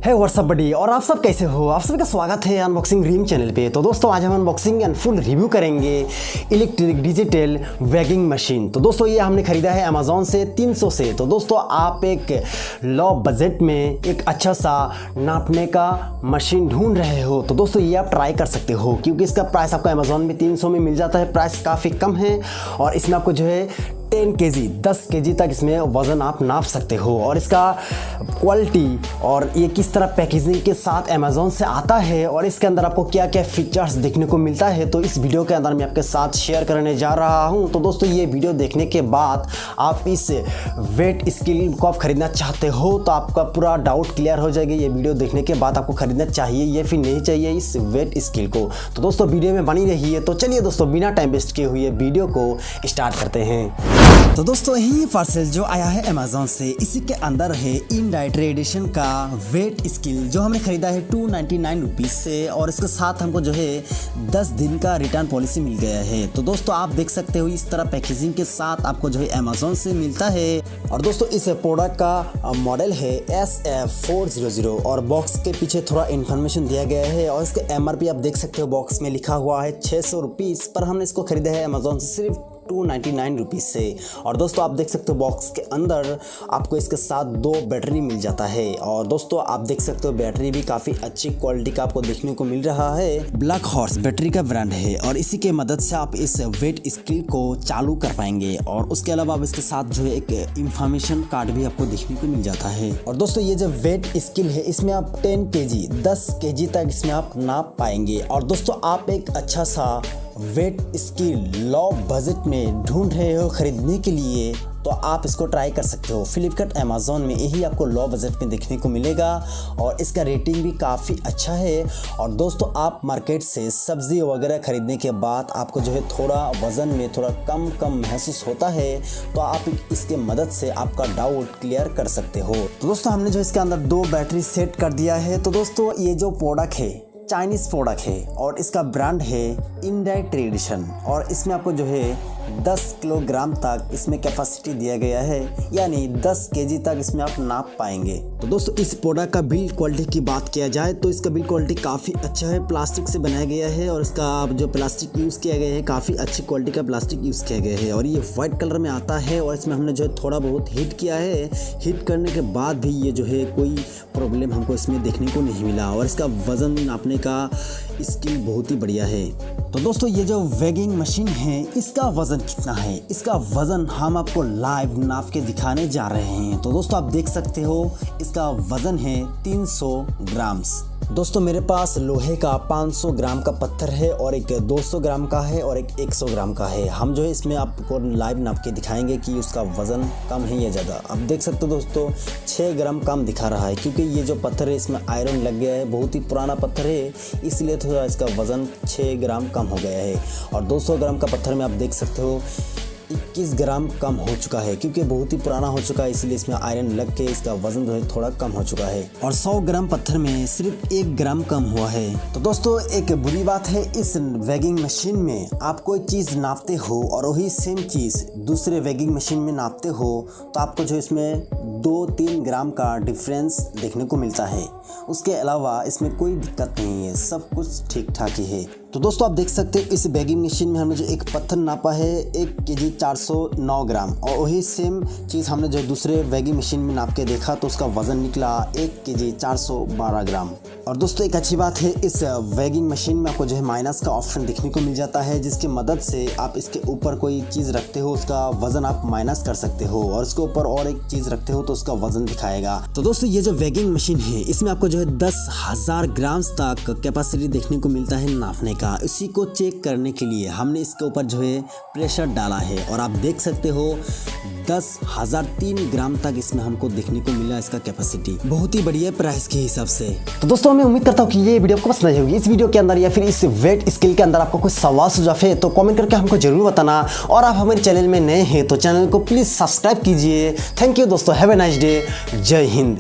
है व्हाट्सअप बडी और आप सब कैसे हो। आप सभी का स्वागत है अनबॉक्सिंग रीम चैनल पे। तो दोस्तों आज हम अनबॉक्सिंग एंड फुल रिव्यू करेंगे इलेक्ट्रिक डिजिटल वैगिंग मशीन। तो दोस्तों ये हमने खरीदा है अमेज़ॉन से 300 से। तो दोस्तों आप एक लो बजट में एक अच्छा सा नापने का मशीन ढूंढ रहे हो तो दोस्तों ये आप ट्राई कर सकते हो, क्योंकि इसका प्राइस आपको अमेज़ॉन में 300 में मिल जाता है। प्राइस काफ़ी कम है और इसमें आपको जो है 10 केजी 10 केजी तक इसमें वज़न आप नाप सकते हो। और इसका क्वालिटी और ये किस तरह पैकेजिंग के साथ अमेज़ॉन से आता है और इसके अंदर आपको क्या क्या फीचर्स देखने को मिलता है तो इस वीडियो के अंदर मैं आपके साथ शेयर करने जा रहा हूं। तो दोस्तों ये वीडियो देखने के बाद आप इस वेट स्केल को आप खरीदना चाहते हो तो आपका पूरा डाउट क्लियर हो जाएगा। ये वीडियो देखने के बाद आपको खरीदना चाहिए या फिर नहीं चाहिए इस वेट स्केल को। तो दोस्तों वीडियो में बनी रहिए। तो चलिए दोस्तों बिना टाइम वेस्ट किए हुए वीडियो को स्टार्ट करते हैं। तो दोस्तों यही पार्सल जो आया है अमेज़ॉन से, इसी के अंदर है इंडाइट्रेडिशन का वेट स्केल जो हमने खरीदा है 299 रुपीज़ से और इसके साथ हमको जो है 10 दिन का रिटर्न पॉलिसी मिल गया है। तो दोस्तों आप देख सकते हो इस तरह पैकेजिंग के साथ आपको जो है अमेज़ॉन से मिलता है। और दोस्तों इस प्रोडक्ट का मॉडल है SF400 और बॉक्स के पीछे थोड़ा इन्फॉर्मेशन दिया गया है और इसका MRP आप देख सकते हो बॉक्स में लिखा हुआ है 600 रुपीज़, पर हमने इसको खरीदा है अमेज़ॉन से सिर्फ 299 रुपीज़ से। और दोस्तों आप देख सकते हो बॉक्स के अंदर आपको इसके साथ 2 बैटरी मिल जाता है। और दोस्तों आप देख सकते हो बैटरी भी काफ़ी अच्छी क्वालिटी का आपको देखने को मिल रहा है। ब्लैक हॉर्स बैटरी का ब्रांड है और इसी के मदद से आप इस वेट स्केल को चालू कर पाएंगे। और उसके अलावा आप इसके साथ जो है एक इंफॉर्मेशन कार्ड भी आपको देखने को मिल जाता है। और दोस्तों ये जो वेट स्केल है इसमें आप 10 केजी 10 केजी तक इसमें आप नाप पाएंगे। और दोस्तों आप एक अच्छा सा वेट स्केल लो बजट में ढूंढ रहे हो खरीदने के लिए तो आप इसको ट्राई कर सकते हो। फ्लिपकार्ट अमेज़ॉन में यही आपको लो बजट में देखने को मिलेगा और इसका रेटिंग भी काफ़ी अच्छा है। और दोस्तों आप मार्केट से सब्ज़ी वगैरह खरीदने के बाद आपको जो है थोड़ा वज़न में थोड़ा कम महसूस होता है तो आप इसके मदद से आपका डाउट क्लियर कर सकते हो। तो दोस्तों हमने जो इसके अंदर 2 बैटरी सेट कर दिया है। तो दोस्तों ये जो प्रोडक्ट है चाइनीज़ प्रोडक्ट है और इसका ब्रांड है इंडिट्रेडिशन और इसमें आपको जो है 10 किलोग्राम तक इसमें कैपेसिटी दिया गया है, यानी 10 केजी तक इसमें आप नाप पाएंगे। तो दोस्तों इस प्रोडक्ट का बिल्ड क्वालिटी की बात किया जाए तो इसका बिल्ड क्वालिटी काफ़ी अच्छा है। प्लास्टिक से बनाया गया है और इसका जो प्लास्टिक यूज़ किया गया है काफ़ी अच्छी क्वालिटी का प्लास्टिक यूज़ किया गया है और ये वाइट कलर में आता है। और इसमें हमने जो है थोड़ा बहुत हीट किया है। हीट करने के बाद भी ये जो है कोई प्रॉब्लम हमको इसमें देखने को नहीं मिला और इसका वज़न नापने का स्किल बहुत ही बढ़िया है। तो दोस्तों ये जो वैगिंग मशीन है इसका वज़न कितना है, इसका वज़न हम आपको लाइव नाप के दिखाने जा रहे हैं। तो दोस्तों आप देख सकते हो इसका वज़न है 300 ग्राम्स। दोस्तों मेरे पास लोहे का 500 ग्राम का पत्थर है और एक 200 ग्राम का है और एक 100 ग्राम का है। हम जो है इसमें आपको लाइव नाप के दिखाएंगे कि उसका वज़न कम है या ज़्यादा। आप देख सकते हो दोस्तों 6 ग्राम कम दिखा रहा है, क्योंकि ये जो पत्थर है इसमें आयरन लग गया है, बहुत ही पुराना पत्थर है, इसलिए थोड़ा इसका वज़न 6 ग्राम कम हो गया है। और 200 ग्राम का पत्थर में आप देख सकते हो 21 ग्राम कम हो चुका है, क्योंकि बहुत ही पुराना हो चुका है, इसलिए इसमें आयरन लग के इसका वजन जो है थोड़ा कम हो चुका है। और 100 ग्राम पत्थर में सिर्फ 1 ग्राम कम हुआ है। तो दोस्तों एक बुरी बात है इस वैगिंग मशीन में, आप कोई चीज़ नापते हो और वही सेम चीज़ दूसरे वैगिंग मशीन में नापते हो तो आपको जो इसमें 2-3 ग्राम का डिफरेंस देखने को मिलता है। उसके अलावा इसमें कोई दिक्कत नहीं है, सब कुछ ठीक ठाक ही है। तो दोस्तों आप देख सकते हैं इस वैगिंग मशीन में हमने जो एक पत्थर नापा है 1 केजी 409 ग्राम और वही सेम चीज़ हमने जो दूसरे वैगिंग मशीन में नाप के देखा तो उसका वज़न निकला 1 केजी 412 ग्राम। और दोस्तों एक अच्छी बात है इस वैगिंग मशीन में आपको जो है माइनस का ऑप्शन देखने को मिल जाता है, जिसकी मदद से आप इसके ऊपर कोई चीज़ रखते हो उसका वज़न आप माइनस कर सकते हो और इसके ऊपर और एक चीज़ रखते हो तो उसका वज़न दिखाएगा। तो दोस्तों ये जो वैगिंग मशीन है इसमें आपको जो है 10,000 ग्राम्स तक कैपेसिटी देखने को मिलता है नापने का। इसी को चेक करने के लिए हमने इसके ऊपर जो है प्रेशर डाला है और आप देख सकते हो 10,003 ग्राम तक इसमें हमको देखने को मिला इसका कैपेसिटी। बहुत ही बढ़िया प्राइस के हिसाब से। तो दोस्तों मैं उम्मीद करता हूँ कि ये वीडियो आपको पसंद आई होगी। इस वीडियो के अंदर या फिर इस वेट स्केल के अंदर आपको कोई सवाल सुझाव है तो कमेंट करके हमको जरूर बताना। और आप हमारे चैनल में नए हैं तो चैनल को प्लीज़ सब्सक्राइब कीजिए। थैंक यू दोस्तों, हैव ए नाइस डे। जय हिंद।